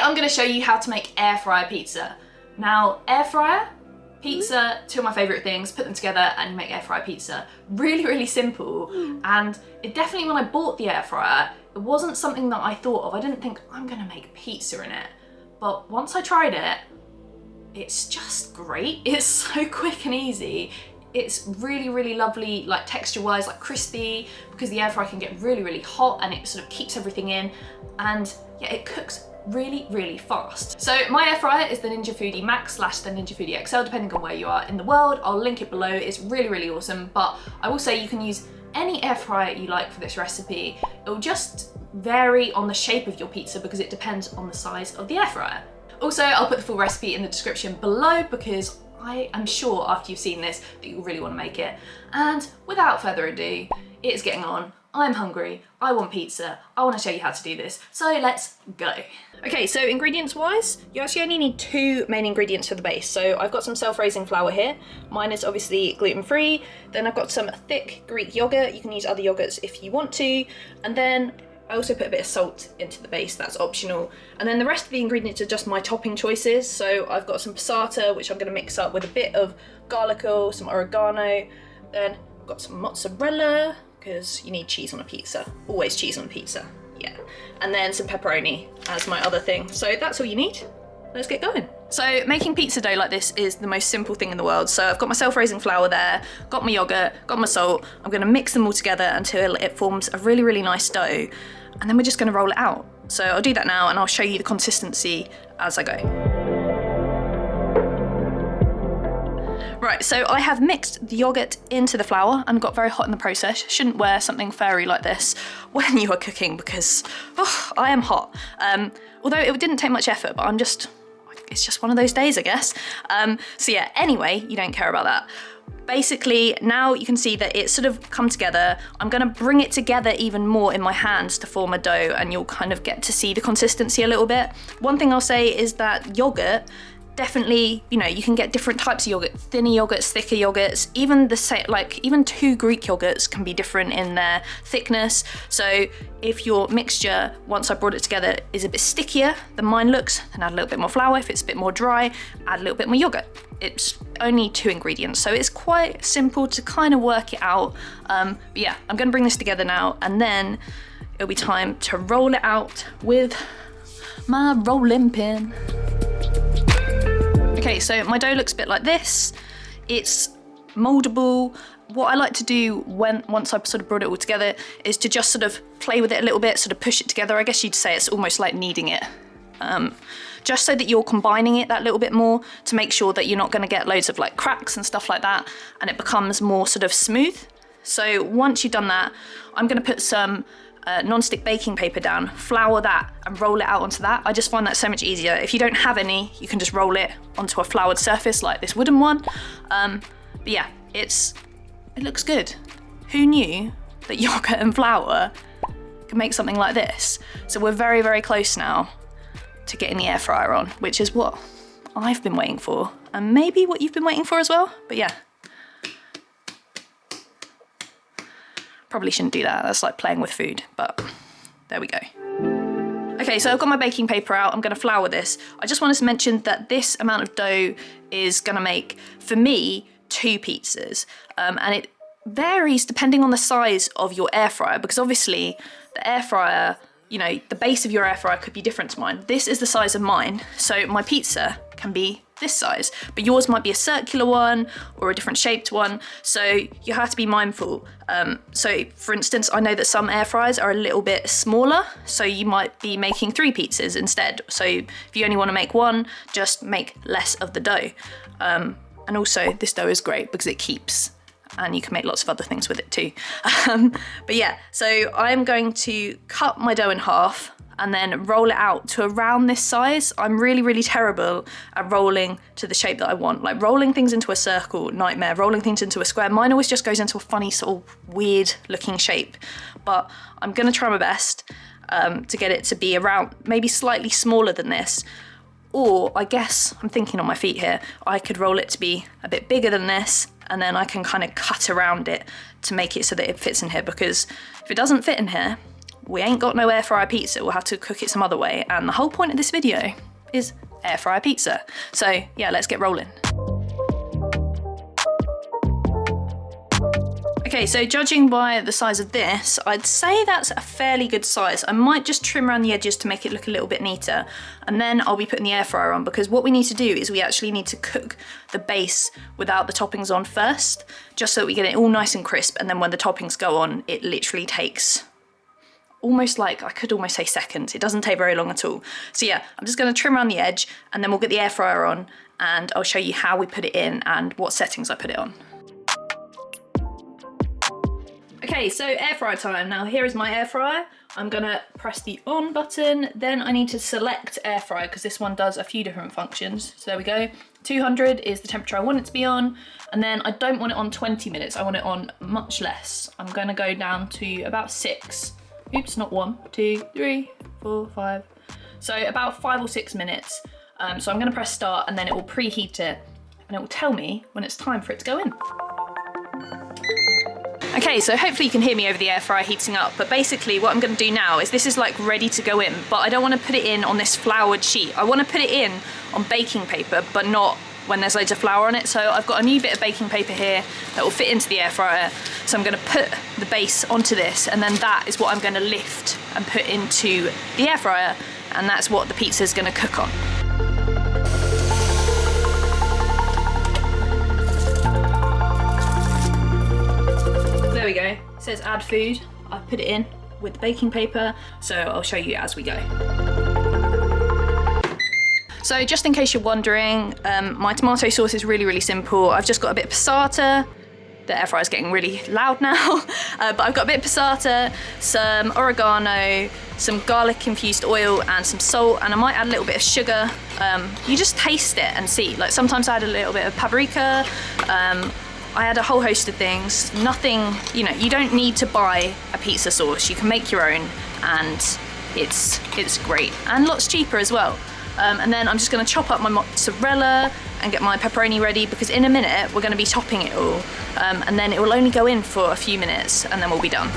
I'm gonna show you how to make air fryer pizza. Now, air fryer, pizza, two of my favorite things, put them together and you make air fryer pizza. Really, really simple. And it definitely, when I bought the air fryer, it wasn't something that I thought of. I didn't think I'm gonna make pizza in it. But once I tried it, it's just great. It's so quick and easy. It's really, really lovely, like texture-wise, like crispy, because the air fryer can get really, really hot and it sort of keeps everything in. And yeah, it cooks really, really fast. So my air fryer is the Ninja Foodi Max / the Ninja Foodi XL, depending on where you are in the world. I'll link it below. It's really, really awesome. But I will say you can use any air fryer you like for this recipe. It'll just vary on the shape of your pizza because it depends on the size of the air fryer. Also, I'll put the full recipe in the description below because I am sure after you've seen this that you'll really want to make it. And without further ado, it's getting on. I'm hungry, I want pizza, I want to show you how to do this. So let's go. Okay, so ingredients wise, you actually only need 2 main ingredients for the base. So I've got some self-raising flour here. Mine is obviously gluten-free. Then I've got some thick Greek yogurt. You can use other yogurts if you want to. And then I also put a bit of salt into the base, that's optional. And then the rest of the ingredients are just my topping choices. So I've got some passata, which I'm gonna mix up with a bit of garlic oil, some oregano. Then I've got some mozzarella, because you need cheese on a pizza. Always cheese on a pizza, yeah. And then some pepperoni as my other thing. So that's all you need. Let's get going. So making pizza dough like this is the most simple thing in the world. So I've got my self-raising flour there, got my yogurt, got my salt. I'm gonna mix them all together until it forms a really, really nice dough. And then we're just gonna roll it out. So I'll do that now and I'll show you the consistency as I go. Right, so I have mixed the yogurt into the flour and got very hot in the process. Shouldn't wear something furry like this when you are cooking because I am hot. Although it didn't take much effort, but it's just one of those days, I guess. So yeah, anyway, you don't care about that. Basically, now you can see that it's sort of come together. I'm gonna bring it together even more in my hands to form a dough and you'll kind of get to see the consistency a little bit. One thing I'll say is that yogurt, definitely, you know, you can get different types of yogurt, thinner yogurts, thicker yogurts, even even 2 Greek yogurts can be different in their thickness. So if your mixture, once I brought it together, is a bit stickier than mine looks, then add a little bit more flour. If it's a bit more dry, add a little bit more yogurt. It's only 2 ingredients, so it's quite simple to kind of work it out. But yeah, I'm gonna bring this together now and then it'll be time to roll it out with my rolling pin. Okay, so my dough looks a bit like this. It's moldable. What I like to do once I've sort of brought it all together is to just sort of play with it a little bit, sort of push it together. I guess you'd say it's almost like kneading it. Just so that you're combining it that little bit more to make sure that you're not gonna get loads of like cracks and stuff like that and it becomes more sort of smooth. So once you've done that, I'm gonna put some non-stick baking paper down, flour that and roll it out onto that. I just find that so much easier. If you don't have any, you can just roll it onto a floured surface like this wooden one. But yeah, it looks good. Who knew that yogurt and flour can make something like this? So we're very, very close now to getting the air fryer on, which is what I've been waiting for and maybe what you've been waiting for as well. But yeah, probably shouldn't do that. That's like playing with food, but there we go. Okay, so I've got my baking paper out. I'm gonna flour this. I just wanted to mention that this amount of dough is gonna make, for me, 2 pizzas. And it varies depending on the size of your air fryer, because obviously the air fryer, you know, the base of your air fryer could be different to mine. This is the size of mine, so my pizza can be this size, but yours might be a circular one or a different shaped one, so you have to be mindful. So for instance, I know that some air fryers are a little bit smaller, so you might be making 3 pizzas instead. So if you only want to make 1, just make less of the dough. And also this dough is great because it keeps, and you can make lots of other things with it too. But yeah, so I'm going to cut my dough in half and then roll it out to around this size. I'm really, really terrible at rolling to the shape that I want. Like rolling things into a circle, nightmare. Rolling things into a square, mine always just goes into a funny sort of weird looking shape. But I'm gonna try my best to get it to be around, maybe slightly smaller than this. Or I guess, I'm thinking on my feet here, I could roll it to be a bit bigger than this, and then I can kind of cut around it to make it so that it fits in here, because if it doesn't fit in here, we ain't got no air fryer pizza, we'll have to cook it some other way. And the whole point of this video is air fryer pizza. So yeah, let's get rolling. Okay, so judging by the size of this, I'd say that's a fairly good size. I might just trim around the edges to make it look a little bit neater, and then I'll be putting the air fryer on, because what we need to do is we actually need to cook the base without the toppings on first, just so that we get it all nice and crisp, and then when the toppings go on, it literally takes almost like, I could almost say seconds. It doesn't take very long at all. So yeah, I'm just gonna trim around the edge, and then we'll get the air fryer on, and I'll show you how we put it in and what settings I put it on. Okay, so air fryer time. Now here is my air fryer. I'm gonna press the on button, then I need to select air fryer because this one does a few different functions. So there we go. 200 is the temperature I want it to be on, and then I don't want it on 20 minutes, I want it on much less. I'm gonna go down to about 6. Oops, not 1, 2, 3, 4, 5. So about 5 or 6 minutes. So I'm gonna press start, and then it will preheat it, and it will tell me when it's time for it to go in. Okay, so hopefully you can hear me over the air fryer heating up, but basically what I'm gonna do now is this is like ready to go in, but I don't wanna put it in on this floured sheet. I wanna put it in on baking paper, but not when there's loads of flour on it. So I've got a new bit of baking paper here that will fit into the air fryer. So I'm gonna put the base onto this, and then that is what I'm gonna lift and put into the air fryer, and that's what the pizza is gonna cook on. There we go, it says add food. I've put it in with the baking paper, so I'll show you as we go. So just in case you're wondering, my tomato sauce is really simple. I've just got a bit of passata. The air fryer's getting really loud now, but I've got a bit of passata, some oregano, some garlic infused oil, and some salt, and I might add a little bit of sugar. You just taste it and see. Like sometimes I add a little bit of paprika. I add a whole host of things. Nothing, you know, you don't need to buy a pizza sauce. You can make your own, and it's great and lots cheaper as well. And then I'm just gonna chop up my mozzarella and get my pepperoni ready, because in a minute we're gonna be topping it all, and then it will only go in for a few minutes and then we'll be done.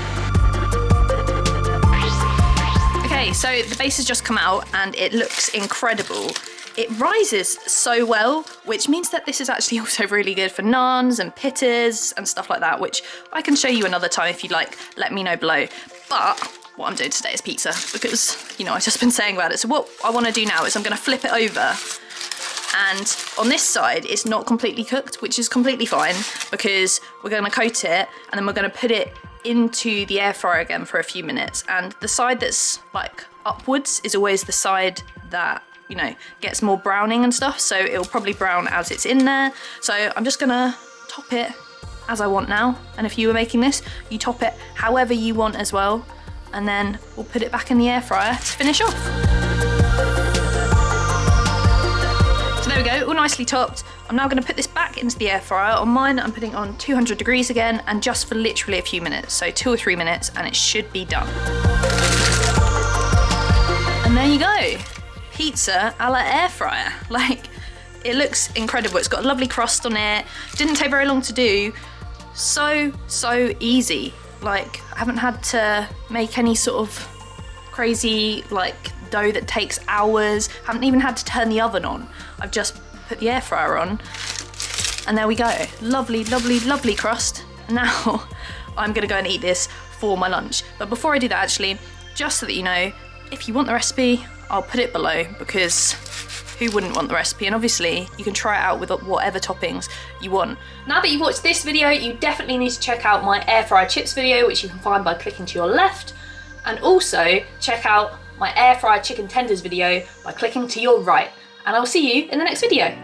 Okay, so the base has just come out and it looks incredible. It rises so well, which means that this is actually also really good for naans and pittas and stuff like that, which I can show you another time if you'd like, let me know below. But what I'm doing today is pizza, because, you know, I've just been saying about it. So what I want to do now is I'm going to flip it over, and on this side it's not completely cooked, which is completely fine, because we're going to coat it and then we're going to put it into the air fryer again for a few minutes. And the side that's like upwards is always the side that, you know, gets more browning and stuff, so it'll probably brown as it's in there. So I'm just gonna top it as I want now, and if you were making this, you top it however you want as well, and then we'll put it back in the air fryer to finish off. So there we go, all nicely topped. I'm now gonna put this back into the air fryer. On mine, I'm putting on 200 degrees again, and just for literally a few minutes, so 2 or 3 minutes, and it should be done. And there you go. Pizza a la air fryer. Like, it looks incredible. It's got a lovely crust on it. Didn't take very long to do. So easy. Like, I haven't had to make any sort of crazy like dough that takes hours. Haven't even had to turn the oven on. I've just put the air fryer on, and there we go. Lovely crust. Now I'm gonna go and eat this for my lunch. But before I do that, actually, just so that you know, if you want the recipe, I'll put it below, because who wouldn't want the recipe? And obviously you can try it out with whatever toppings you want. Now that you've watched this video, you definitely need to check out my air fryer chips video, which you can find by clicking to your left, and also check out my air fryer chicken tenders video by clicking to your right. And I'll see you in the next video.